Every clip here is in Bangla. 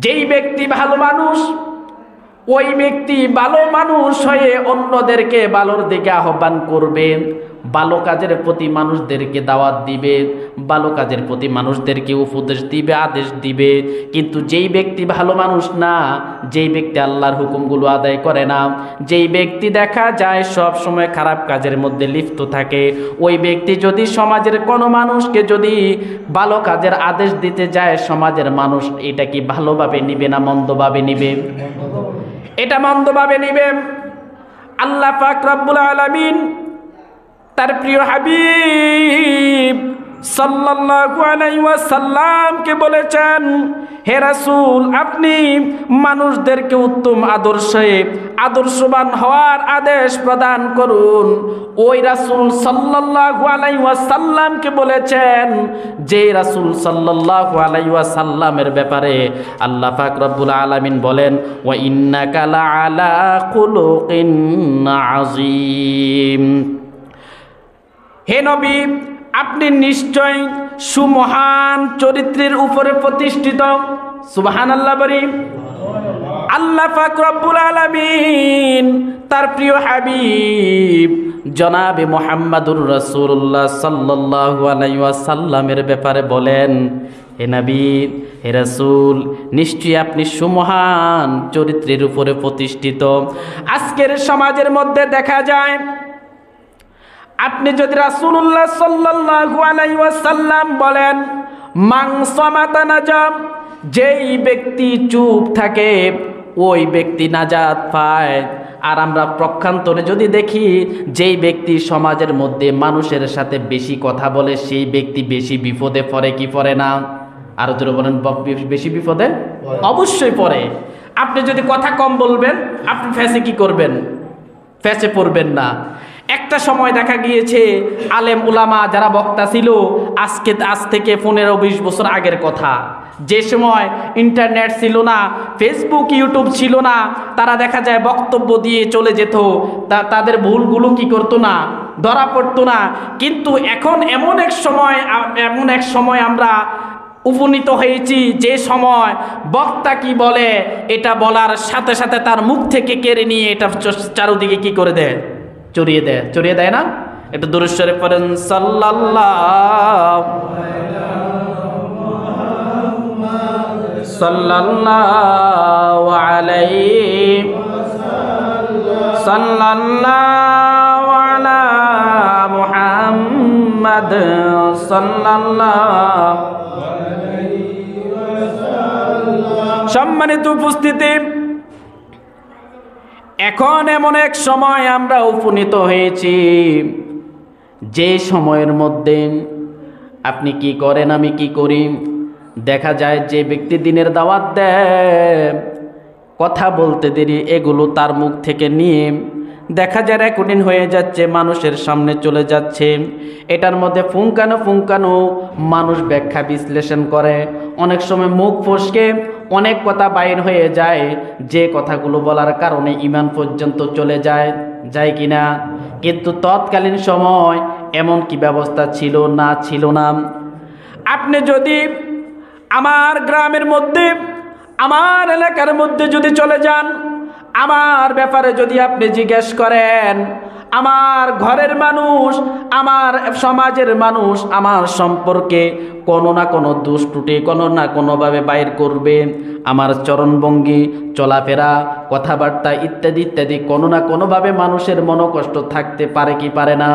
যেই ব্যক্তি ভালো মানুষ, ওই ব্যক্তি ভালো মানুষ হয়ে অন্যদেরকে ভালোর দিকে আহ্বান করবে, ভালো কাজের প্রতি মানুষদেরকে দাওয়াত দিবে, ভালো কাজের প্রতি মানুষদেরকে উপদেশ দিবে, আদেশ দিবে। কিন্তু যেই ব্যক্তি ভালো মানুষ না, যেই ব্যক্তি আল্লাহর হুকুমগুলো আদায় করে না, যেই ব্যক্তি দেখা যায় সব সময় খারাপ কাজের মধ্যে লিপ্ত থাকে, ওই ব্যক্তি যদি সমাজের কোনো মানুষকে যদি ভালো কাজের আদেশ দিতে যায়, সমাজের মানুষ এটা কি ভালোভাবে নিবে না মন্দভাবে নিবে? এটা মন্দভাবে নিবে। আল্লাহ পাক রব্বুল আলামিন তার প্রিয় হাবিব সাল্লাল্লাহু আলাইহি ওয়াসাল্লামকে বলেছেন, হে রাসূল, আপনি মানুষদেরকে উত্তম আদর্শবান হওয়ার আদেশ প্রদান করুন। ওই রাসূল সাল্লাল্লাহু আলাইহি ওয়াসাল্লামকে বলেছেন, যে রাসূল সাল্লাল্লাহু আলাইহি ওয়াসাল্লামের ব্যাপারে আল্লাহ পাক রব্বুল আলামিন বলেন, ওয়া ইন্নাকা লাআলা খুলুকিন আযীম। হে নবী, আপনি নিশ্চয় সুমহান চরিত্রের উপরে প্রতিষ্ঠিত। সুবহানাল্লাহ বলি। আল্লাহ পাক রব্বুল আলামিন তার প্রিয় হাবিব জনাবে মুহাম্মাদুর রাসূলুল্লাহ সাল্লাল্লাহু আলাইহি ওয়াসাল্লামের ব্যাপারে বলেন, হে নবী, হে রাসূল, নিশ্চয়ই আপনি সুমহান চরিত্রের উপরে প্রতিষ্ঠিত। আজকের সমাজের মধ্যে দেখা যায়, আপনি যদি রাসূলুল্লাহ সাল্লাল্লাহু আলাইহি ওয়াসাল্লাম বলেন মান সামাতা নাজাম, যেই ব্যক্তি চুপ থাকে ওই ব্যক্তি নাজাত পায়। আর আমরা পক্ষান্তরে যদি দেখি, যেই ব্যক্তি সমাজের মধ্যে মানুষের সাথে বেশি কথা বলে সেই ব্যক্তি বেশি বিপদে পড়ে কি পড়ে না? আরো জোরে বলেন, বেশি বিপদে অবশ্যই পড়ে। আপনি যদি কথা কম বলবেন, আপনি ফেসে কি করবেন? ফেসে পড়বেন না। একটা সময় দেখা গিয়েছে আলেম উলামা যারা বক্তা ছিল, আজ থেকে 15-20 বছর আগের কথা, যে সময় ইন্টারনেট ছিল না, ফেসবুক ইউটিউব ছিল না, তারা দেখা যায় বক্তব্য দিয়ে চলে যেত, তাদের ভুলগুলো কি করতো না, ধরা পড়তো না। কিন্তু এখন এমন এক সময় আমরা উপনীত হয়েছি, যে সময় বক্তা কি বলে এটা বলার সাথে সাথে তার মুখ থেকে কেড়ে নিয়ে এটা চারদিকে কি করে দেয়, চড়িয়ে দেয় না? এটা দুরূদ শরীফ পড়েন, সাল্লাল্লাহু আলা মুহাম্মাদ সাল্লাল্লাহু। সম্মানিত উপস্থিতি, এখন এমন এক সময় আমরা উপনীত হয়েছি, যে সময়ের মধ্যে আপনি কি করেন, আমি কি করি, দেখা যায় যে ব্যক্তি দিনের দাওয়াত দেয়, কথা বলতে দেরি, এগুলো তার মুখ থেকে নিয়ে দেখা যায় রেকর্ডিং হয়ে যাচ্ছে, মানুষের সামনে চলে যাচ্ছে। এটার মধ্যে ফুঙ্কানো মানুষ ব্যাখ্যা বিশ্লেষণ করে, অনেক সময় মুখ ফসকে অনেক কথা বাইর হয়ে যায়, যে কথাগুলো বলার কারণে ঈমান পর্যন্ত চলে যায় কিনা। কিন্তু তৎকালীন সময় এমন কি ব্যবস্থা ছিল না? আপনি যদি আমার গ্রামের মধ্যে, আমার এলাকার মধ্যে যদি চলে যান, আমার ব্যাপারে যদি আপনি জিজ্ঞেস করেন, আমার ঘরের মানুষ, আমার সমাজের মানুষ আমার সম্পর্কে কোনো না কোনো দোষ ত্রুটি কোনো না কোনোভাবে বাইর করবে। আমার চরণভঙ্গি, চলাফেরা, কথাবার্তা ইত্যাদি কোনো না কোনোভাবে মানুষের মনোকষ্ট থাকতে পারে কি পারে না?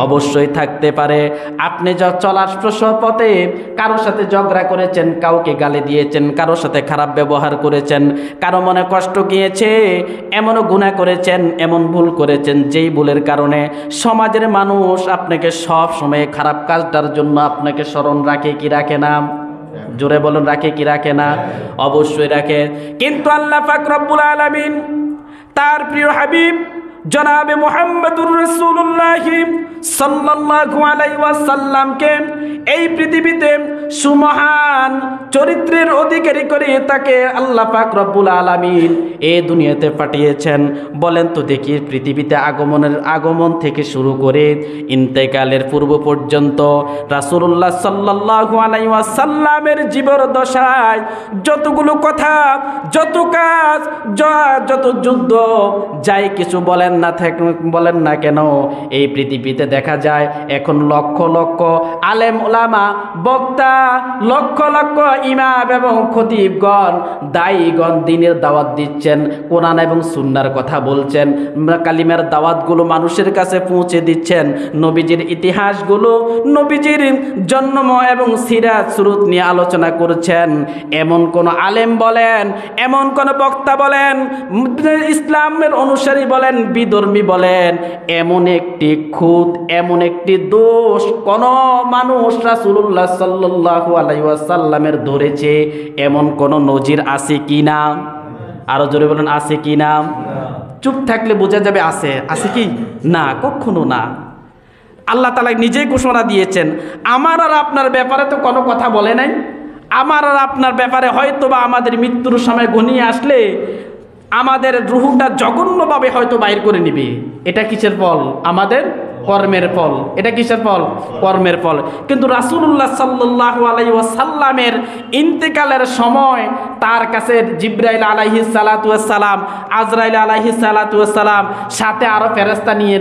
অবশ্যই থাকতে পারে। আপনি যা চলার পথে কারোর সাথে ঝগড়া করেছেন, কাউকে গালি দিয়েছেন, কারোর সাথে খারাপ ব্যবহার করেছেন, কারো মনে কষ্ট গিয়েছে, এমনও গুনাহ করেছেন, এমন ভুল করেছেন, যেই ভুলের কারণে সমাজের মানুষ আপনাকে সব সময় খারাপ কাজটার জন্য আপনাকে স্মরণ রাখে কি রাখে না? জোরে বলুন, রাখে কি রাখে না? অবশ্যই রাখে। কিন্তু আল্লাহ পাক রব্বুল আলামিন তার প্রিয় হাবিব জনাবে মুহাম্মদুর রাসূলুল্লাহ সাল্লাল্লাহু আলাইহি ওয়াসাল্লামকে এই পৃথিবীতে সুমহান চরিত্রের অধিকারী করে তাকে আল্লাহ পাক রব্বুল আলামিন এই দুনিয়াতে পাঠিয়েছেন। বলেন তো দেখি, পৃথিবীতে আগমন থেকে শুরু করে ইন্তেকালের পূর্ব পর্যন্ত রাসূলুল্লাহ সাল্লাল্লাহু আলাইহি ওয়াসাল্লামের জীবদ্দশায় যতগুলো কথা, যত কাজ, যত যুদ্ধ, যাই কিছু বলেন না কেন, এই পৃথিবীতে দেখা যায় এখন লক্ষ লক্ষ আলেম ওলামা, বক্তা, লক্ষ লক্ষ ইমাম এবং খতিবগণ, দায়ীগণ দ্বীনের দাওয়াত দিচ্ছেন, কোরআন এবং সুন্নাহর কথা বলছেন, কালিমার দাওয়াতগুলো মানুষের কাছে পৌঁছে দিচ্ছেন, নবীজির ইতিহাসগুলো, নবীজির জন্ম এবং সিরাত সুরুত নিয়ে আলোচনা করছেন। এমন কোন আলেম বলেন, এমন কোন বক্তা বলেন, ইসলামের অনুসারী বলেন, বিধর্মী বলেন, এমন একটি খুঁত, এমন একটি দোষ কোন মানুষ রাসূলুল্লাহ সাল্লাল্লাহু আলাইহি ওয়াসাল্লামের ধরেছে, এমন কোন নজির আছে কি না? আরো জোরে বলেন, আছে কি না? চুপ থাকলে বোঝা যাবে আছে কি না, কখনো না। আল্লাহ তাআলা নিজেই ঘোষণা দিয়েছেন, আমার আর আপনার ব্যাপারে তো কোনো কথা বলে নাই। আমার আর আপনার ব্যাপারে হয়তো বা আমাদের মৃত্যুর সময় ঘনিয়ে আসলে আমাদের রুহটা জঘন্যভাবে হয়তো বাইর করে নিবে। এটা কিসের ফল? আমাদের কর্মের ফল। এটা কিসের ফল? কর্মের ফল। কিন্তু রাসূলুল্লাহ সাল্লাল্লাহু আলাইহি ওয়াসাল্লামের ইন্তেকালের সময় তার কাছে জিবরাইল আলাইহিস সালাতু ওয়াস সালাম, আজরাইল আলাইহিস সালাতু ওয়াস সালাম, সাথে আরো ফেরেশতা নিয়ে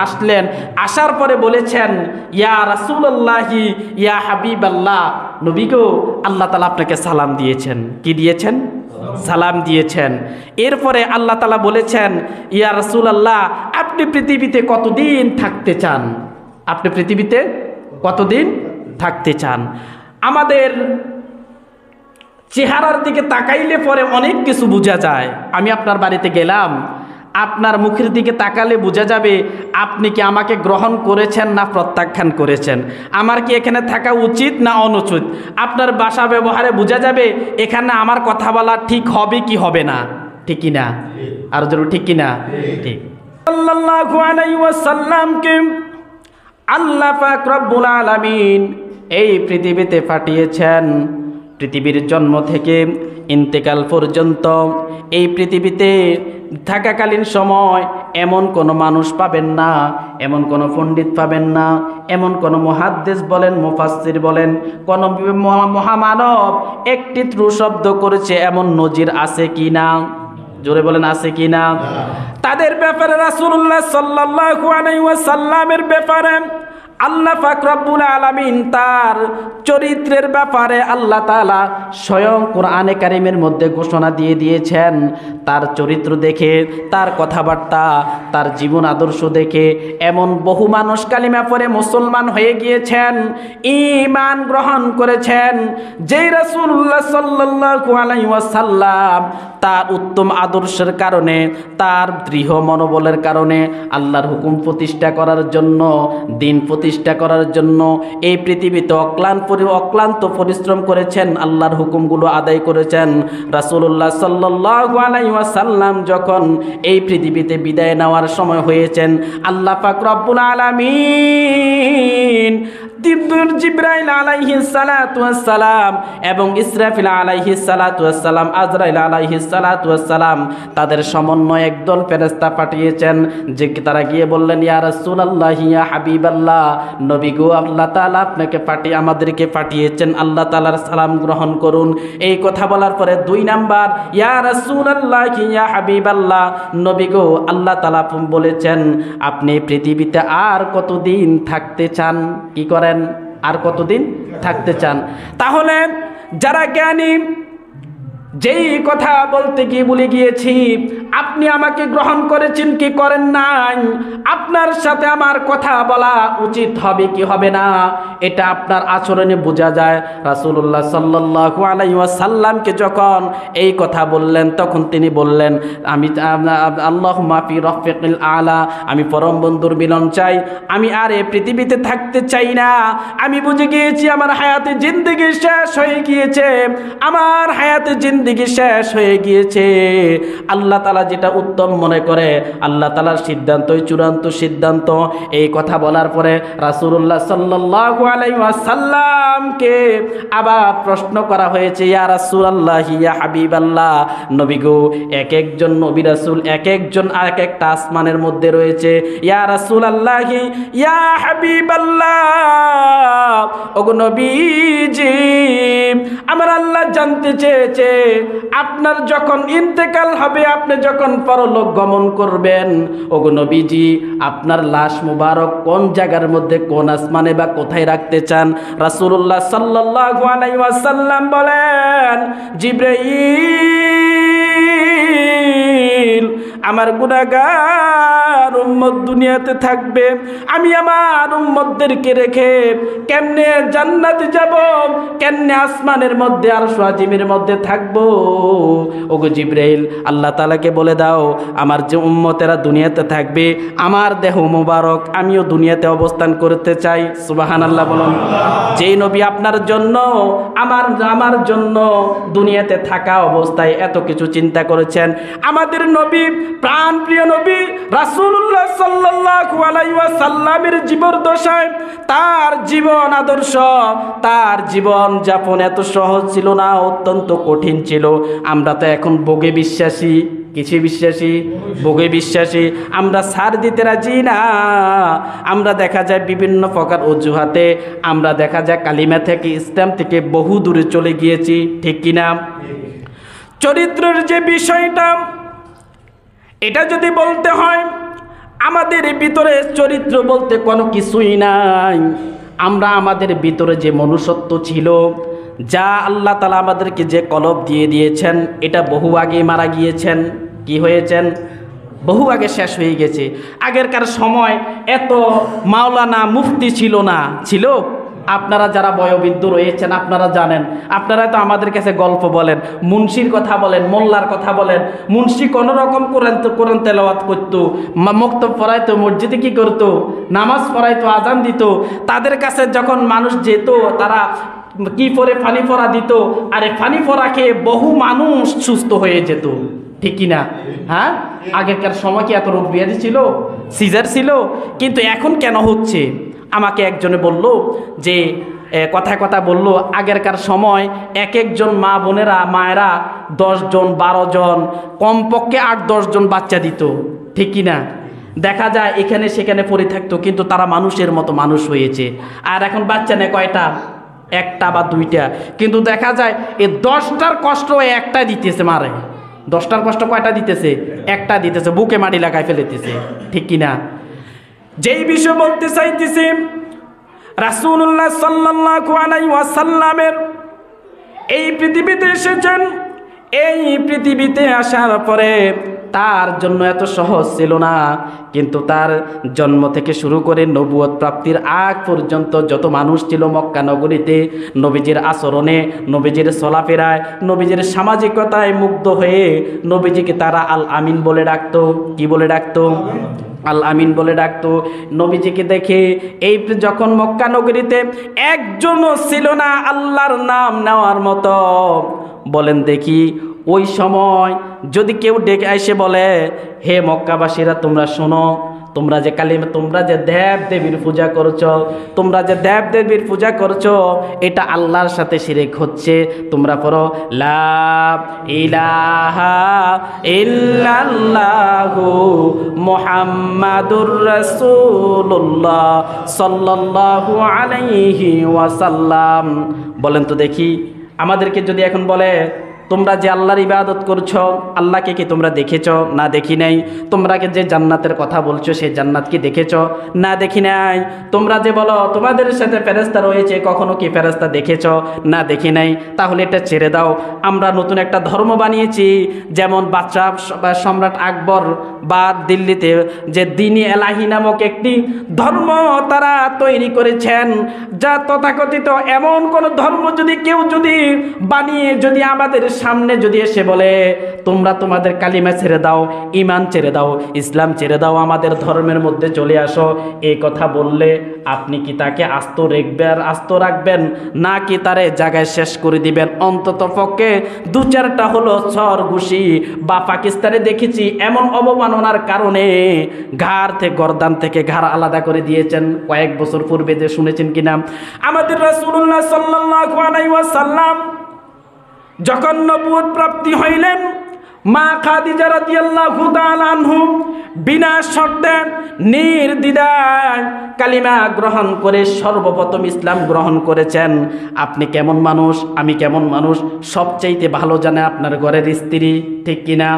আসলেন। আসার পরে বলেছেন, ইয়া রাসূলুল্লাহি ইয়া হাবিবাল্লাহ, নবী গো, আল্লাহ তাআলা আপনাকে সালাম দিয়েছেন। কি দিয়েছেন? সালাম দিয়েছেন। এরপরে আল্লাহ তাআলা বলেছেন, ইয়া রাসূলুল্লাহ, আপনি পৃথিবীতে কতদিন থাকতে চান? আপনি পৃথিবীতে কতদিন থাকতে চান? আমাদের চেহারার দিকে তাকাইলে পরে অনেক কিছু বোঝা যায়। আমি আপনার বাড়িতে গেলাম, আপনার মুখের দিকে তাকালে বোঝা যাবে আপনি কি আমাকে গ্রহণ করেছেন না প্রত্যাখ্যান করেছেন, আমার কি এখানে থাকা উচিত না অনুচিত। আপনার ভাষা ব্যবহারে বোঝা যাবে এখানে আমার কথা বলা ঠিক হবে কি হবে না। ঠিক কি না? আর জরুর ঠিক কি না? ঠিক। সাল্লাল্লাহু আলাইহি ওয়াসাল্লামকে আল্লাহ পাক রব্বুল আলামিন এই পৃথিবীতে পাঠিয়েছেন। পৃথিবীর জন্ম থেকে ইন্তেকাল পর্যন্ত এই পৃথিবীতে থাকাকালীন সময় এমন কোনো মানুষ পাবেন না, এমন কোনো পণ্ডিত পাবেন না, এমন কোনো মুহাদ্দিস বলেন, মুফাসসির বলেন, কোন মহামানব একটি ত্রু শব্দ করেছে এমন নজির আছে কি না? জোরে বলেন, আছে কি না? তাদের ব্যাপারে রাসূলুল্লাহ সাল্লাল্লাহু আলাইহি ওয়াসাল্লামের ব্যাপারে আল্লাহ পাক রব্বুল আলামিন তার চরিত্রের ব্যাপারে আল্লাহ তাআলা স্বয়ং কোরআনে কারীমের মধ্যে ঘোষণা দিয়ে দিয়েছেন। তার চরিত্র দেখে, তার কথাবার্তা, তার জীবন আদর্শ দেখে এমন বহু মানুষ কালিমা পড়ে মুসলমান হয়ে গিয়েছেন, ঈমান গ্রহণ করেছেন। যেই রাসূলুল্লাহ সাল্লাল্লাহু আলাইহি ওয়াসাল্লাম তার উত্তম আদর্শের কারণে, তার দৃঢ় মনোবলের কারণে আল্লাহর হুকুম প্রতিষ্ঠা করার জন্য, দিন প্রতিষ্ঠা করার জন্য এই পৃথিবীতে অক্লান্ত পরিশ্রম করেছেন, আল্লাহর হুকুমগুলো আদায় করেছেন। রাসূলুল্লাহ সাল্লাল্লাহু আলাইহি ওয়াসাল্লাম যখন এই পৃথিবীতে বিদায় নেওয়ার সময় হয়েছেন, আল্লাহ পাক রব্বুল আলামিন জিবরাইল আলাইহিস সালাতু ওয়াস সালাম এবং ইসরাফিল আলাইহিস সালাতু ওয়াস সালাম, আজরাইল আলাইহিস সালাতু ওয়াস সালাম, তাদের সমন্বয়ে একদল ফেরেশতা পাঠিয়েছেন, যে তারা গিয়ে বললেন, ইয়া রাসূলুল্লাহ, ইয়া হাবিবাল্লাহ, নবী গো, আল্লাহ তাআলা আপনাকে আমাদেরকে পাঠিয়েছেন, আল্লাহ তাআলার সালাম গ্রহণ করুন। এই কথা বলার পরে 2 নাম্বার, ইয়া রাসূলুল্লাহ, ইয়া হাবিবাল্লাহ, নবী গো, আল্লাহ তাআলা বলেছেন আপনি পৃথিবীতে আর কতদিন থাকতে চান? কি করেন? আর কতদিন থাকতে চান? তাহলে যারা জ্ঞানী, যেই কথা বলতে গিয়ে বলে গিয়েছি, আপনি আমাকে গ্রহণ করেছেন কি করেন নাই, আপনার সাথে আমার কথা বলা উচিত হবে কি হবে না, এটা আপনার আচরণে বোঝা যায়। রাসূলুল্লাহ সাল্লাল্লাহু আলাইহি ওয়াসাল্লামকে যখন এই কথা বললেন, তখন তিনি বললেন, আমি আল্লাহুম্মা ফি রাফিকিল আলা, আমি পরম বন্ধুর মিলন চাই, আমি আর এই পৃথিবীতে থাকতে চাই না। আমি বুঝে গিয়েছি আমার হায়াতে জিন্দেগি শেষ হয়ে গিয়েছে, আমার হায়াতে জিন্দেগি শেষ হয়ে গিয়েছে। আল্লাহ তাআলা যেটা উত্তম মনে করে, আল্লাহ তাআলার সিদ্ধান্তই চূড়ান্ত সিদ্ধান্ত। এই কথা বলার পরে রাসূলুল্লাহ সাল্লাল্লাহু আলাইহি ওয়াসাল্লামকে আবার প্রশ্ন করা হয়েছে, ইয়া রাসূলুল্লাহ, ইয়া হাবিবাল্লাহ, নবী গো, এক একজন নবী রাসূল এক একজন এক একটা আসমানের মধ্যে রয়েছে। ইয়া রাসূলুল্লাহ, ইয়া হাবিবাল্লাহ, ওগো নবীজি, আমার আল্লাহ জানতে চেয়েছে আপনার যখন ইন্তেকাল হবে, আপনি যখন পরলোক গমন করবেন, ওগো নবীজি, আপনার লাশ মুবারক কোন জায়গার মধ্যে, কোন আসমানে বা কোথায় রাখতে চান? রাসূলুল্লাহ সাল্লাল্লাহু আলাইহি ওয়াসাল্লাম বলেন, জিবরাইল, আমার গুনাহগার উম্মত দুনিয়াতে থাকবে, আমি আমার উম্মতদেরকে রেখে কেমনে জান্নাতে যাব, কেমনে আসমানের মধ্যে আরশ আজিমের মধ্যে থাকবো? ওগো জিবরাইল, আল্লাহ তাআলাকে বলে দাও আমার যে উম্মতেরা দুনিয়াতে থাকবে, আমার দেহ মোবারক আমিও দুনিয়াতে অবস্থান করতে চাই। সুবহানাল্লাহ বলুন। যেই নবী আপনার জন্য আমার জন্য দুনিয়াতে থাকা অবস্থায় এত কিছু চিন্তা করেছেন, আমাদের নবী, প্রাণপ্রিয় নবী রাসূলুল্লাহ সাল্লাল্লাহু আলাইহি ওয়াসাল্লামের জীবদ্দশায় তার জীবন আদর্শ, তার জীবন যাপন এত সহজ ছিল না, অত্যন্ত কঠিন ছিল। আমরা তো এখন ভোগে বিশ্বাসী, কিছু বিশ্বাসী, ভোগে বিশ্বাসী। আমরা ছাড় দিতে রাজি না। আমরা দেখা যায় বিভিন্ন প্রকার অজুহাতে আমরা দেখা যায় কালিমা থেকে, ইসলাম থেকে বহু দূরে চলে গিয়েছি, ঠিক কিনা? চরিত্রের যে বিষয়টা, এটা যদি বলতে হয়, আমাদের ভিতরে চরিত্র বলতে কোনো কিছুই নাই। আমরা আমাদের ভিতরে যে মনুষ্যত্ব ছিল, যা আল্লাহ তাআলা আমাদেরকে যে কলব দিয়ে দিয়েছেন, এটা বহু আগে মারা গিয়েছেন। কি হয়েছেন? বহু আগে শেষ হয়ে গেছে। আগেরকার সময় এত মাওলানা মুফতি ছিল না। ছিল? আপনারা যারা বয়োবৃদ্ধ রয়েছেন আপনারা জানেন, আপনারা তো আমাদের কাছে গল্প বলেন, মুন্সির কথা বলেন, মোল্লার কথা বলেন। মুন্সি কোনো রকম কোরআন তেলাওয়াত করতো, মক্তব পড়াইতো, মসজিদে কি করতো, নামাজ পড়াইতো, আজান দিত। তাদের কাছে যখন মানুষ যেত, তারা কি পরে পানি পড়া দিত, আরে পানি পড়া খেয়ে বহু মানুষ সুস্থ হয়ে যেত, ঠিক কিনা? হ্যাঁ, আগেরকার সময় কি এত রোগ ব্যাধি ছিল? সিজার ছিল? কিন্তু এখন কেন হচ্ছে? আমাকে একজনে বলল যে কথায় কথা বলল, আগেরকার সময় এক একজন মা বোনেরা, মায়েরা 10 জন 12 জন, কমপক্ষে 8-10 জন বাচ্চা দিত, ঠিক কিনা? দেখা যায় এখানে সেখানে পড়ে থাকতো, কিন্তু তারা মানুষের মতো মানুষ হয়েছে। আর এখন বাচ্চা নেয় কয়টা? একটা বা দুইটা। কিন্তু দেখা যায় এই 10টার কষ্ট একটা দিতেছে, মারে 10টার কষ্ট কয়টা দিতেছে? একটা দিতেছে, বুকে মাটি লাগাই ফেলেতেছে, ঠিক কিনা? যেই বিষয় বলতে চাইতেছি, রাসূলুল্লাহ সাল্লাল্লাহু আলাইহি ওয়াসাল্লামের এই পৃথিবীতে এসেছেন। এই পৃথিবীতে আসার পরে তার জন্য এত সহজ ছিল না, কিন্তু তার জন্ম থেকে শুরু করে নবুয়ত প্রাপ্তির আগ পর্যন্ত যত মানুষ ছিল মক্কা নগরীতে, নবীজির আচরণে, নবীজির চলাফেরায়, নবীজির সামাজিকতায় মুগ্ধ হয়ে নবীজিকে তারা আল আমিন বলে ডাকতো। কি বলে ডাকতো? আল আমিন বলে ডাকতো। নবীজিকে দেখে এই যখন মক্কা নগরীতে একজনও ছিল না আল্লাহর নাম নেওয়ার মতো। বলেন দেখি, ওই সময় যদি কেউ ডেকে এসে বলে, হে মক্কাবাসীরা তোমরা শোনো, তোমরা যে তোমরা যে দেব দেবীর পূজা করছো, তোমরা যে দেব দেবীর পূজা করছো, এটা আল্লাহর সাথে শিরক হচ্ছে। তোমরা পড়ো লা ইলাহা ইল্লাল্লাহু মুহাম্মাদুর রাসূলুল্লাহ সাল্লাল্লাহু আলাইহি ওয়াসাল্লাম। বলেন তো দেখি, আমাদেরকে যদি এখন বলে তোমরা যে আল্লাহর ইবাদত করছো, আল্লাহকে কি তোমরা দেখেছো? না দেখি নাই। তোমরা যে জান্নাতের কথা বলছো, সেই জান্নাত কি দেখেছো? না দেখি নাই। তোমরা যে বলো তোমাদের সাথে ফেরেশতা রয়েছে, কখনো কি ফেরেশতা দেখেছো? না দেখি নাই। তাহলে এটা ছেড়ে দাও, আমরা নতুন একটা ধর্ম বানিয়েছি। যেমন বাদশাহ সম্রাট আকবর বা দিল্লিতে যে দ্বীন-ই এলাহি নামক একটি ধর্ম তারা তৈরি করেছেন, যা তথাকথিত এমন কোন ধর্ম যদি কেউ যদি বানিয়ে যদি আমাদের সামনে যদি এসে বলে তোমরা তোমাদের কালিমা ছেড়ে দাও, ঈমান ছেড়ে দাও, ইসলাম ছেড়ে দাও, আমাদের ধর্মের মধ্যে চলে আসো, এই কথা বললে আপনি কি তাকে আস্ত রাখবেন নাকি তারে জায়গায় শেষ করে দিবেন? অন্তত পক্ষে দু চারটা হলো ছর ঘুষি বা পাকিস্তানে দেখেছি এমন অবমাননার কারণে গর্দান থেকে ঘাড় আলাদা করে দিয়েছেন। কয়েক বছর পূর্বে যে শুনেছেন কিনা, আমাদের রাসূলুল্লাহ সাল্লাল্লাহু আলাইহি ওয়াসাল্লাম যখন নবুয়ত প্রাপ্তি হইলেন, মা খাদিজা রাদিয়াল্লাহু তাআলা আনহু বিনা শর্তে নির্দ্বিধায় কালিমা গ্রহণ করে সর্বপ্রথম ইসলাম গ্রহণ করেছেন। আপনি কেমন মানুষ, আমি কেমন মানুষ সবচাইতে ভালো জানে আপনার ঘরের স্ত্রী, ঠিক কিনা?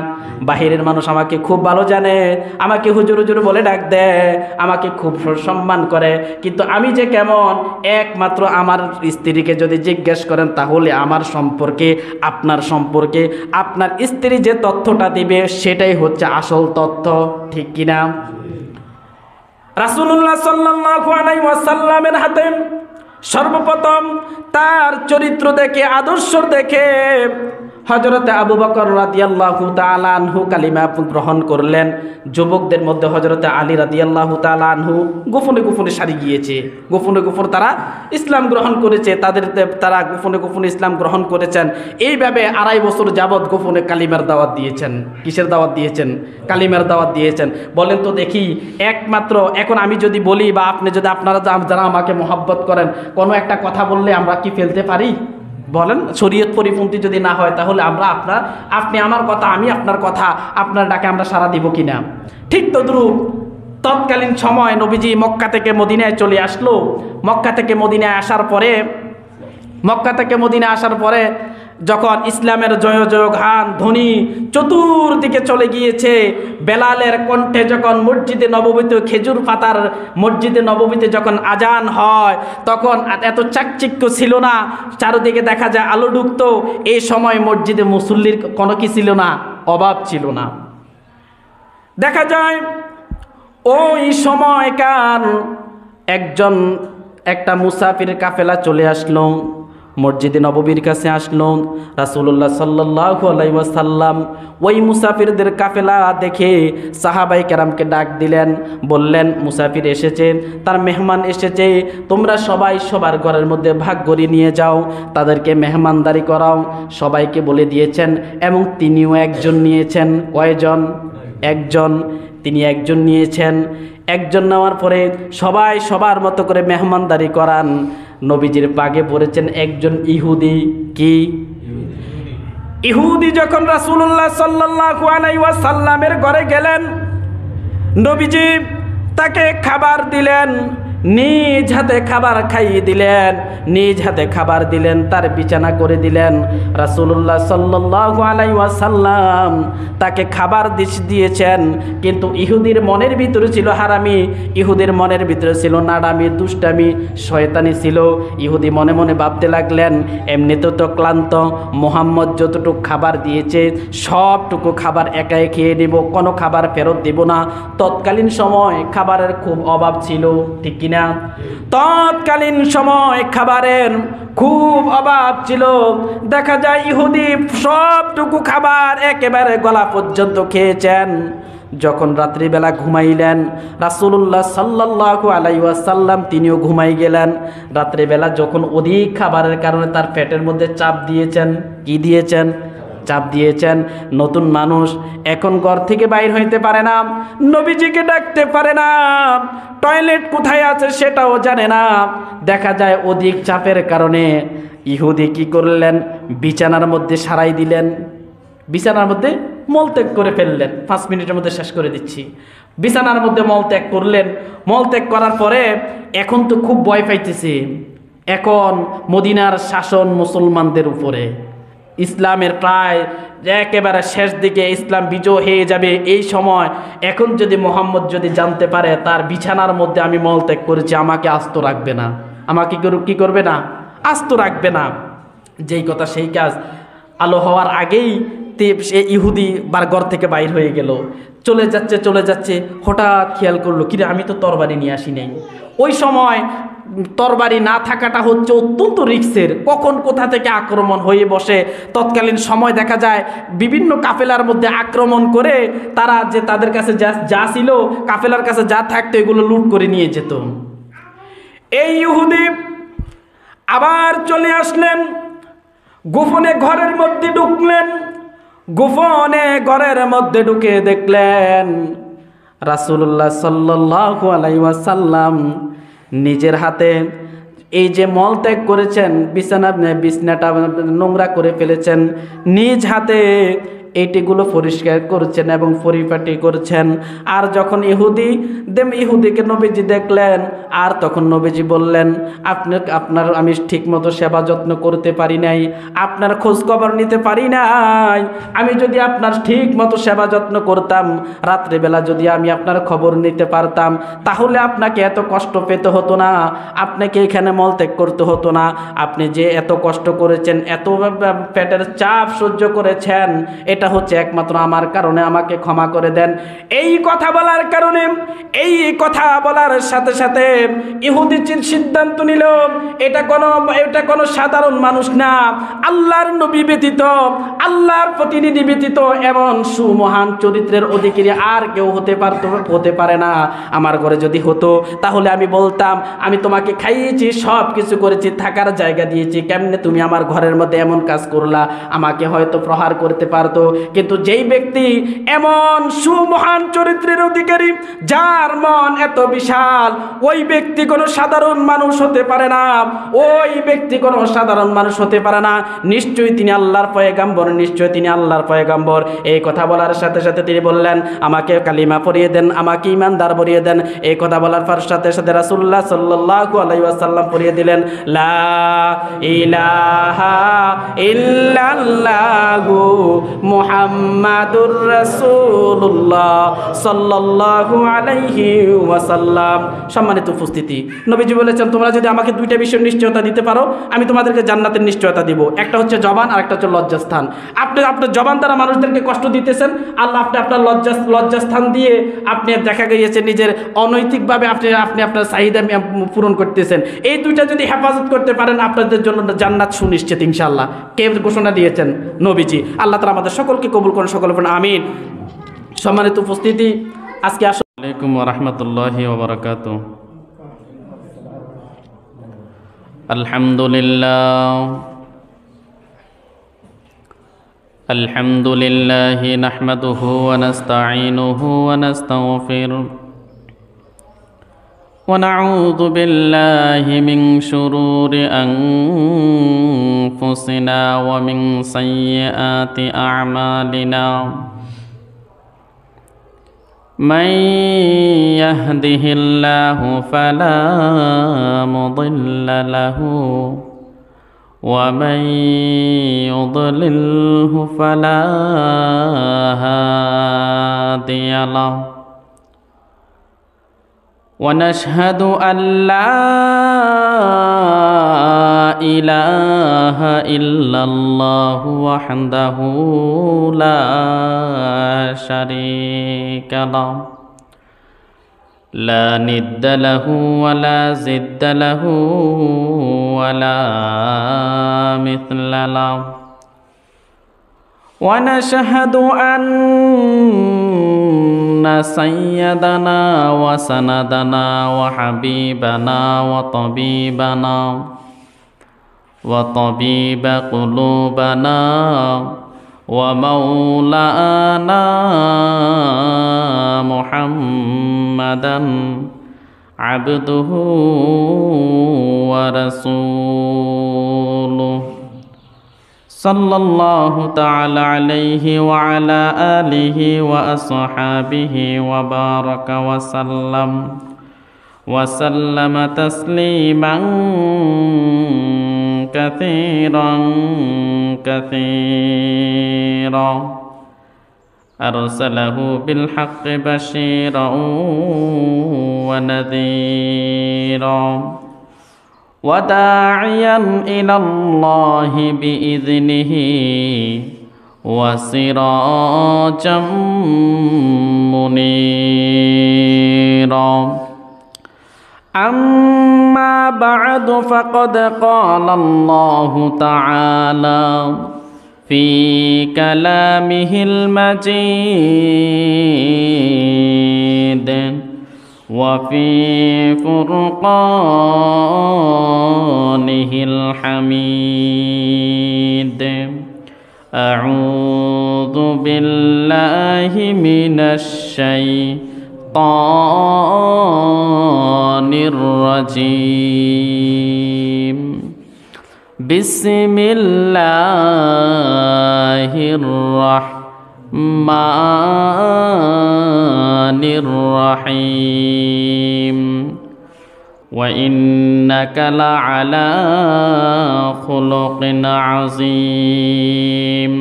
বাহিরের মানুষ আমাকে খুব ভালো জানে, আমাকে হুজুর হুজুর বলে ডাক দেয়, আমাকে খুব সম্মান করে, কিন্তু আমি যে কেমন একমাত্র আমার স্ত্রীকে যদি জিজ্ঞেস করেন তাহলে আমার সম্পর্কে, আপনার সম্পর্কে আপনার স্ত্রী যে তথ্যটা দিবে সেটাই হচ্ছে আসল তথ্য, ঠিক কিনা? রাসূলুল্লাহ সাল্লাল্লাহু আলাইহি ওয়াসাল্লামের হাতে সর্বপ্রথম তার চরিত্র দেখে, আদর্শ দেখে হযরতে আবু বকর রাদিয়াল্লাহু তাআলা আনহু কালিমা গ্রহণ করলেন। যুবকদের মধ্যে হযরতে আলী রাদিয়াল্লাহু তাআলা আনহু গোপনে গোপনে সারি গিয়েছে, গোপনে গোপনে তারা ইসলাম গ্রহণ করেছে, তারা গোপনে গোপনে ইসলাম গ্রহণ করেছেন। এইভাবে 2.5 বছর যাবৎ গোপনে কালিমার দাওয়াত দিয়েছেন। কিসের দাওয়াত দিয়েছেন? কালিমার দাওয়াত দিয়েছেন। বলেন তো দেখি, একমাত্র এখন আমি যদি বলি বা আপনি যদি, আপনারা যারা আমাকে মহব্বত করেন, কোনো একটা কথা বললে আমরা কি ফেলতে পারি? বলেন, শরীয়ত পরিপন্থী যদি না হয় তাহলে আপনি আমার কথা, আমি আপনার কথা, আপনার ডাকে আমরা সাড়া দিব কিনা? ঠিক তদ্রূপ তৎকালীন সময় নবীজি মক্কা থেকে মদিনায় চলে আসলো। মক্কা থেকে মদিনায় আসার পরে যখন ইসলামের জয় জয়গান ধ্বনি চতুর্দিকে চলে গিয়েছে, বেলালের কণ্ঠে যখন মসজিদে নববীতে, খেজুর পাতার মসজিদে নববীতে যখন আজান হয়, তখন এত চাকচিক্য ছিল না, চারদিকে দেখা যায় আলো ঢুকতো। এই সময় মসজিদে মুসল্লির কোনো কি ছিল না, অভাব ছিল না। দেখা যায় ওই সময়কার একটা মুসাফির কাফেলা চলে আসলো, মসজিদে নববীর কাছে আসলো। রাসূলুল্লাহ সাল্লাল্লাহু আলাইহি ওয়াসাল্লাম ওই মুসাফিরদের কাফেলা দেখে সাহাবায়ে কেরামকে ডাক দিলেন, বললেন মুসাফির এসেছে, তার মেহমান এসেছে, তোমরা সবাই সবার ঘরের মধ্যে ভাগ করে নিয়ে যাও, তাদেরকে মেহমানদারি করাও। সবাইকে বলে দিয়েছেন এবং তিনিও একজন নিয়েছেন। কয়জন? একজন। তিনি একজন নিয়েছেন। একজন নেওয়ার পরে সবাই সবার মতো করে মেহমানদারি করান। নবীজির পাগে পড়েছেন একজন ইহুদি। কি? ইহুদি যখন রাসূলুল্লাহ সাল্লাল্লাহু আলাইহি ওয়াসাল্লামের ঘরে গেলেন, নবীজি তাকে খাবার দিলেন, নিজ হাতে খাবার খাইয়ে দিলেন, নিজ হাতে খাবার দিলেন, তার বিছানা করে দিলেন। রাসূলুল্লাহ সাল্লাল্লাহু আলাইহি ওয়াসাল্লাম তাকে খাবার দিয়েছেন, কিন্তু ইহুদির মনের ভিতরে ছিল হারামি, ইহুদির মনের ভিতরে ছিল নাডামি, দুষ্টামি, শয়তানি ছিল। ইহুদি মনে মনে ভাবতে লাগলেন, এমনিতে তো ক্লান্ত, মুহাম্মদ যতটুকু খাবার দিয়েছে সবটুকু খাবার একাই খেয়ে নেব, কোনো খাবার ফেরত দেব না। তৎকালীন সময় খাবারের খুব অভাব ছিল, ঠিক কিনা? তৎকালীন সময় খাবারের খুব অভাব ছিল। দেখা যায় ইহুদি সবটুকু খাবার একেবারে গলা পর্যন্ত খেয়েছেন। যখন রাত্রিবেলা ঘুমাইলেন, রাসূলুল্লাহ সাল্লাল্লাহু আলাইহি ওয়াসাল্লাম তিনিও ঘুমাই গেলেন। রাত্রিবেলা যখন অধিক খাবারের কারণে তার পেটের মধ্যে চাপ দিয়েছেন। কি দিয়েছেন? চাপ দিয়েছেন। নতুন মানুষ, এখন ঘর থেকে বাইর হইতে পারে না, নবীজিকে ডাকতে পারে না, টয়লেট কোথায় আছে সেটাও জানে না। দেখা যায় অধিক চাপের কারণে ইহুদি কি করলেন, বিছানার মধ্যে সারাই দিলেন, বিছানার মধ্যে মলত্যাগ করে ফেললেন। 5 মিনিটের মধ্যে শেষ করে দিচ্ছি। বিছানার মধ্যে মলত্যাগ করলেন। মলত্যাগ করার পরে এখন তো খুব ভয় পাইতেছে, এখন মদিনার শাসন মুসলমানদের উপরে, ইসলামের প্রায় একেবারে শেষ দিকে, ইসলাম বিজয় হয়ে যাবে এই সময়। এখন যদি মোহাম্মদ যদি জানতে পারে তার বিছানার মধ্যে আমি মলত্যাগ করেছি, আমাকে আস্ত রাখবে না, আমাকে কি করবে না, আস্ত রাখবে না। যেই কথা সেই কাজ। আলো হওয়ার আগেই সে ইহুদি ঘর থেকে বাইর হয়ে গেল, চলে যাচ্ছে, হঠাৎ খেয়াল করলো কিরে আমি তো তরবারি নিয়ে আসি নাই। ওই সময় তরবারি না থাকাটা হচ্ছে অত্যন্ত রিস্কের, কখন কোথা থেকে আক্রমণ হয়ে বসে। তৎকালীন সময় দেখা যায় বিভিন্ন কাফেলার মধ্যে আক্রমণ করে তারা যে তাদের কাছে যা ছিল, কাফেলার কাছে যা থাকতো এগুলো লুট করে নিয়ে যেত। এই ইহুদি আবার চলে আসলেন, গোপনে ঘরের মধ্যে ঢুকলেন, গোপনে ঘরের মধ্যে ঢুকে দেখলেন রাসূলুল্লাহ সাল্লাল্লাহু আলাইহি ওয়াসাল্লাম নিজের হাতে এই যে মল ত্যাগ করেছেন, বিছানাটা নোংরা করে ফেলেছেন, নিজ হাতে এইটিগুলো পরিষ্কার করছেন এবং পরিপাটি করছেন। আর যখন ইহুদিকে নবীজি দেখলেন, আর তখন নবীজি বললেন আপনার আমি ঠিকমতো সেবা যত্ন করতে পারি নাই, আপনার খোঁজ খবর নিতে পারি নাই। আমি যদি আপনার ঠিক মতো সেবা যত্ন করতাম, রাত্রিবেলা যদি আমি আপনার খবর নিতে পারতাম, তাহলে আপনাকে এত কষ্ট পেতে হতো না, আপনাকে এখানে মলত্যাগ করতে হতো না। আপনি যে এত কষ্ট করেছেন, এত পেটের চাপ সহ্য করেছেন, এটা হচ্ছে একমাত্র আমার কারণে, আমাকে ক্ষমা করে দেন। এই কথা বলার কারণে, এই কথা বলার সাথে সাথে ইহুদি সিদ্ধান্ত নিল এটা কোনো সাধারণ মানুষ না, আল্লাহর নবী ব্যতীত, আল্লাহর প্রতিনিধি ব্যতীত এমন সুমহান চরিত্রের অধিকারী আর কেউ হতে পারে না। আমার ঘরে যদি হতো তাহলে আমি বলতাম আমি তোমাকে খাইয়েছি, সব কিছু করেছি, থাকার জায়গা দিয়েছি, কেমনে তুমি আমার ঘরের মধ্যে এমন কাজ করলা, আমাকে হয়তো প্রহার করতে পারতো। কিন্তু যেই ব্যক্তি এমন সুমহান চরিত্রের অধিকারী, যার মন এত বিশাল, ওই ব্যক্তি কোনো সাধারণ মানুষ হতে পারে না, ওই ব্যক্তি কোনো সাধারণ মানুষ হতে পারে না। নিশ্চয়ই তিনি আল্লাহর পয়গাম্বর, নিশ্চয়ই তিনি আল্লাহর পয়গাম্বর। এই কথা বলার সাথে সাথে তিনি বললেন আমাকে কালিমা পড়িয়ে দেন, আমাকে ঈমানদার পড়িয়ে দেন। এই কথা বলার সাথে সাথে রাসূলুল্লাহ সাল্লাল্লাহু আলাইহি ওয়াসাল্লাম পড়িয়ে দিলেন লা ইলাহা ইল্লাল্লাহু মুহাম্মাদুর রাসূলুল্লাহ সাল্লাল্লাহু আলাইহি ওয়াসাল্লাম। সম্মানিত উপস্থিতি, নবীজি বলেছেন তোমরা যদি আমাকে দুইটা বিষয়ের নিশ্চয়তা দিতে পারো, আমি তোমাদেরকে জান্নাতের নিশ্চয়তা দিব। একটা হচ্ছে জবান, আর একটা হচ্ছে লজ্জাস্থান। আপনি আপনার জবান দ্বারা মানুষদেরকে কষ্ট দিতেছেন, আল্লাহ আপনি আপনার লজ্জাস্থান দিয়ে আপনি দেখা গিয়েছে নিজের অনৈতিকভাবে আপনি আপনার চাহিদা পূরণ করতেছেন। এই দুইটা যদি হেফাজত করতে পারেন, আপনাদের জন্য জান্নাত সুনিশ্চিত ইনশাআল্লাহ। কে ঘোষণা দিয়েছেন? নবীজি। আল্লাহ তাআলা আমাদের সকলকে কবুল করেন, সকলে বলেন আমিন। সম্মানিত উপস্থিতি, আজকে আসসালামু আলাইকুম ওয়া রাহমাতুল্লাহি ওয়া বারাকাতুহু। আলহামদুলিল্লাহি নাহমাদুহু ওয়া নাস্তাঈনুহু ওয়া নাস্তাগফিরুহ ওয়া নাউযু বিল্লাহি মিন শুরুরি আনফুসিনা ওয়া মিন সাইয়্যাতি আ'মালিনা। মান ইয়াহদিহিল্লাহু ফালা মুদিল্লা লাহু ওয়া মান ইউদ্লিলহু ফালা হাদিয়া লাহু। ونشهد أن لا إله إلا الله وحده لا شريك له لا ند له ولا زد له ولا مثل له. ونشهد أن سيدنا وسندنا وحبيبنا وطبيب قلوبنا ومولانا محمدا عبده ورسوله صلى الله تعالى عليه وعلى آله وأصحابه وبارك وسلم تسليما كثيرا أرسله بالحق بشيرا ونذيرا وداعيا إلى الله بإذنه وسراجا منيرا أما بعد فقد قال الله تعالى في كلامه المجيد وفي فرقانه الحميد أعوذ بالله من الشيطان الرجيم بسم الله الرحمن الرحيم وإنك لعلى خلق عظيم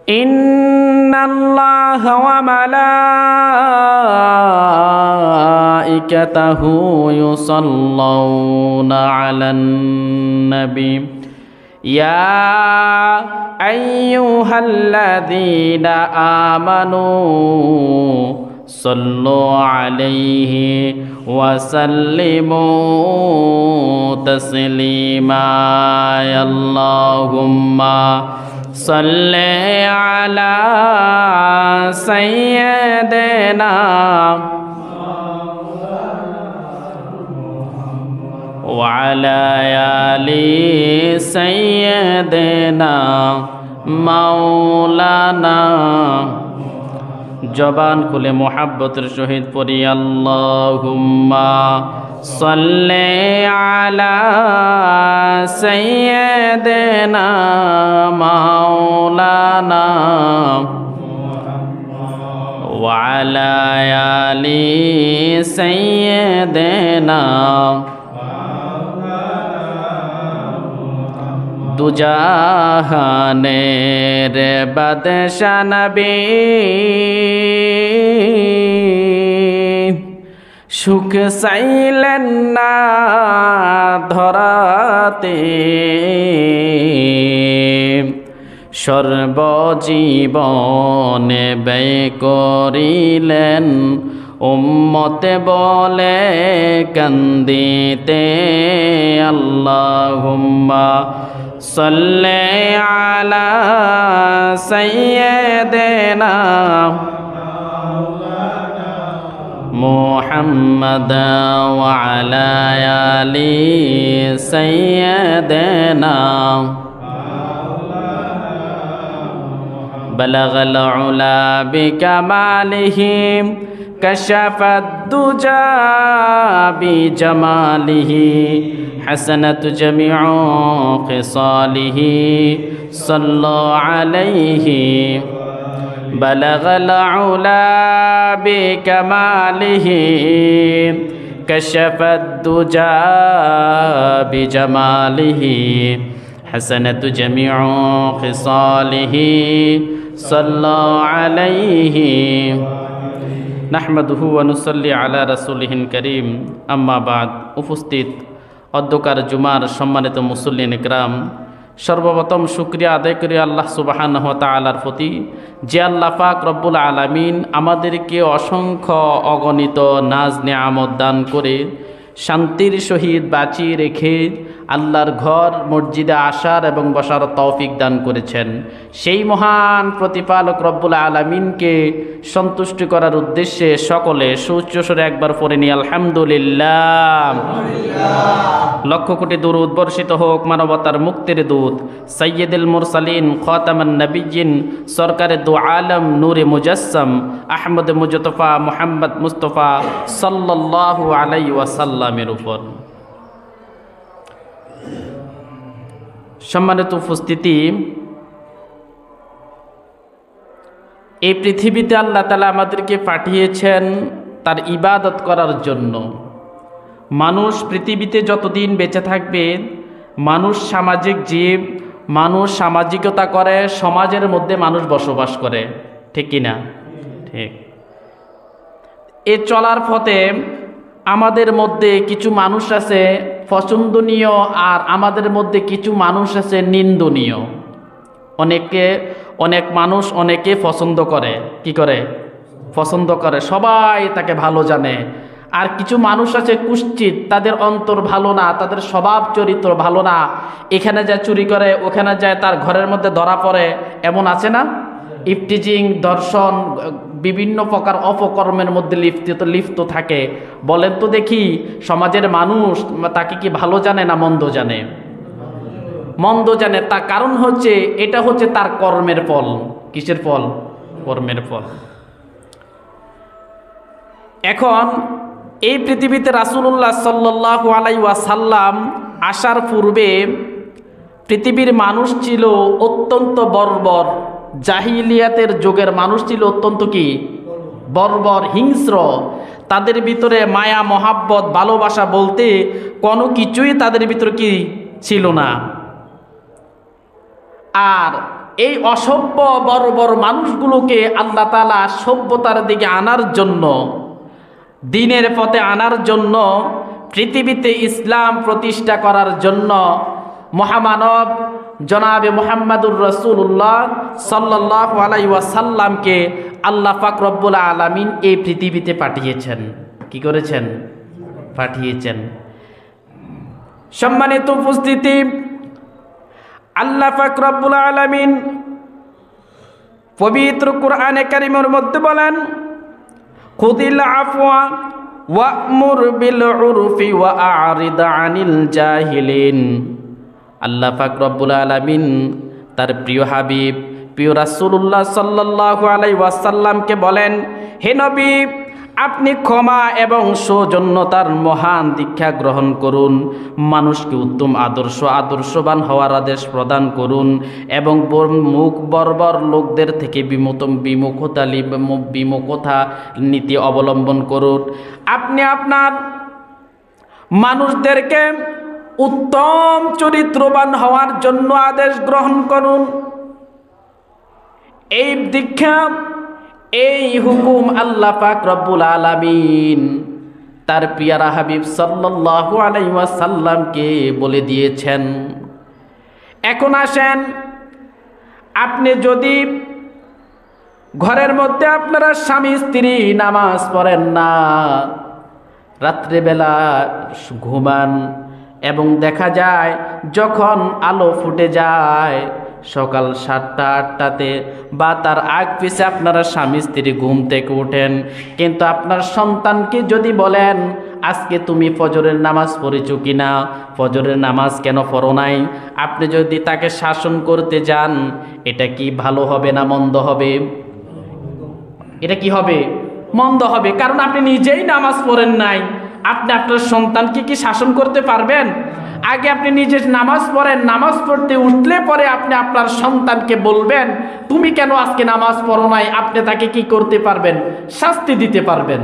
إن الله وملائكته يصلون على النبي يا أيها الذين آمنوا صلوا عليه وسلموا تسليما اللهم صل على سيدنا وعلى آل سيدنا مولانا জবান খুলে মোহাব্বতের সহিত পড়ি আল্লাহুম্মা সাল্লি আলা সাইয়্যিদিনা মাওলানা ওয়া আলা আলি সাইয়্যিদিনা দুজাহানের বাদশা নবী সুখ চাইলেন না ধরাতে সর্বজীবনে ব্যয় করিলেন উম্মতে বলে কান্দিতে আল্লাহুম্মা সাল্লি আলা সাইয়্যিদিনা মুহাম্মাদ ওয়া আলা আলি সাইয়্যিদিনা বালাগাল উলা বিকামালিহি কাশাফাদ দুজা বিজামালিহি حسنت جميع خصاله صلوا عليه بلغ العلا بكماله كشف الدجى بجماله حسنت جميع خصاله صلوا عليه نحمده ونصلي على رسوله الكريم أما بعد উপস্থিত অধ্যকার জুমার সম্মানিত মুসল্লিন ইকরাম, সর্বপ্রথম শুকরিয়া আদায় করি আল্লাহ সুবহানাহু ওয়া তাআলার প্রতি, যে আল্লাহ পাক রব্বুল আলামিন আমাদেরকে অসংখ্য অগণিত নাজ নেয়ামত দান করে শান্তির সহিত বাঁচিয়ে রেখে আল্লাহর ঘর মসজিদে আসার এবং বসার তৌফিক দান করেছেন। সেই মহান প্রতিপালক রব্বুল আলামিনকে সন্তুষ্ট করার উদ্দেশ্যে সকলে সুউচ্চ স্বরে একবার পড়ে নি আলহামদুলিল্লাহ। লক্ষ কোটি দরুদ বর্ষিত হোক মানবতার মুক্তির দূত সাইয়্যিদুল মুরসালিন খাতামান নবিয়্যিন সরকারে দু আলম নূরে মুজাসসাম আহমদ মুজতফা মুহাম্মদ মুস্তফা সাল্লাল্লাহু আলাইহি ওয়াসাল্লামের উপর। সম্মানিত উপস্থিতি, এই পৃথিবীতে আল্লাহ তাআলা আমাদেরকে পাঠিয়েছেন তার ইবাদত করার জন্য। মানুষ পৃথিবীতে যতদিন বেঁচে থাকবে, মানুষ সামাজিক জীব, মানুষ সামাজিকতা করে, সমাজের মধ্যে মানুষ বসবাস করে, ঠিক কি না? ঠিক। এ চলার পথে আমাদের মধ্যে কিছু মানুষ আছে পছন্দনীয়, আর আমাদের মধ্যে কিছু মানুষ আছে নিন্দনীয়। অনেক মানুষ অনেকে পছন্দ করে, কি করে? পছন্দ করে, সবাই তাকে ভালো জানে। আর কিছু মানুষ আছে কুশ্চিত, তাদের অন্তর ভালো না, তাদের স্বভাব চরিত্র ভালো না, এখানে যায় চুরি করে, ওখানে যায় তার ঘরের মধ্যে ধরা পড়ে, এমন আছে না? ইফটিজিং, দর্শন, বিভিন্ন প্রকার অপকর্মের মধ্যে লিপ্ত থাকে। বলেন তো দেখি, সমাজের মানুষ তাকে কি ভালো জানে না মন্দ জানে? মন্দ জানে। তার কারণ হচ্ছে এটা হচ্ছে তার কর্মের ফল। কিসের ফল? কর্মের ফল। এখন এই পৃথিবীতে রাসূলুল্লাহ সাল্লাল্লাহু আলাইহি ওয়াসাল্লাম আসার পূর্বে পৃথিবীর মানুষ ছিল অত্যন্ত বর্বর। জাহিলিয়াতের যুগের মানুষ ছিল অত্যন্ত কি? বর্বর, হিংস্র। তাদের ভিতরে মায়া, মহাব্বত, ভালোবাসা বলতে কোনো কিছুই তাদের ভিতরে কি ছিল না। আর এই অসভ্য বর্বর মানুষগুলোকে আল্লাহ তাআলা সভ্যতার দিকে আনার জন্য, দ্বীনের পথে আনার জন্য, পৃথিবীতে ইসলাম প্রতিষ্ঠা করার জন্য মহামানব জনাবে মুহাম্মাদুর রাসূলুল্লাহ সাল্লাল্লাহু আলাইহি ওয়াসাল্লামকে আল্লাহ পাক রব্বুল আলামিন এই পৃথিবীতে পাঠিয়েছেন। কি করেছেন? পাঠিয়েছেন। সম্মানিত উপস্থিতি, আল্লাহ পাক রব্বুল আলামিন পবিত্র কুরআনে কারীমের মধ্যে বলেন, খুযিল আফওয়া ওয়া'মুর বিল উরফি ওয়া আ'রিদ আনিল জাহিলিন। আল্লাহ পাক রব্বুল আলামিন তার প্রিয় হাবিব, প্রিয় রাসূলুল্লাহ সাল্লাল্লাহু আলাইহি ওয়াসাল্লামকে বলেন, হে নবী, আপনি ক্ষমা এবং সৌজন্যতার মহান দীক্ষা গ্রহণ করুন, মানুষকে উত্তম আদর্শবান হওয়ার আদেশ প্রদান করুন এবং মুখ বর্বর লোকদের থেকে বিমুখতা নীতি অবলম্বন করুন। আপনি আপনার মানুষদেরকে উত্তম চরিত্রবান হওয়ার জন্য আদেশ গ্রহণ করুন। এই দীক্ষা, এই হুকুম আল্লাহ পাক রব্বুল আলামিন তার প্রিয়ারা হাবিব সাল্লাল্লাহু আলাইহি ওয়াসাল্লামকে বলে দিয়েছেন। এখন আসেন, আপনি যদি ঘরের মধ্যে আপনারা স্বামী স্ত্রী নামাজ পড়েন না, রাত্রেবেলা ঘুমান এবং দেখা যায় যখন আলো ফুটে যায় সকাল 7টা 8টাতে বা তার আগ পিছে আপনারা স্বামী স্ত্রী ঘুম থেকে ওঠেন, কিন্তু আপনার সন্তানকে যদি বলেন আজকে তুমি ফজরের নামাজ পড়েছো কিনা, ফজরের নামাজ কেন পড়ো নাই, আপনি যদি তাকে শাসন করতে যান, এটা কি ভালো হবে না মন্দ হবে? এটা কি হবে? মন্দ হবে। কারণ আপনি নিজেই নামাজ পড়েন নাই, আপনি আপনার সন্তানকে কি শাসন করতে পারবেন? আগে আপনি নিজে নামাজ পড়েন, নামাজ পড়তে উঠলে পরে আপনি আপনার সন্তানকে বলবেন তুমি কেন আজকে নামাজ পড়ো নাই, আপনি তাকে কি করতে পারবেন? শাস্তি দিতে পারবেন।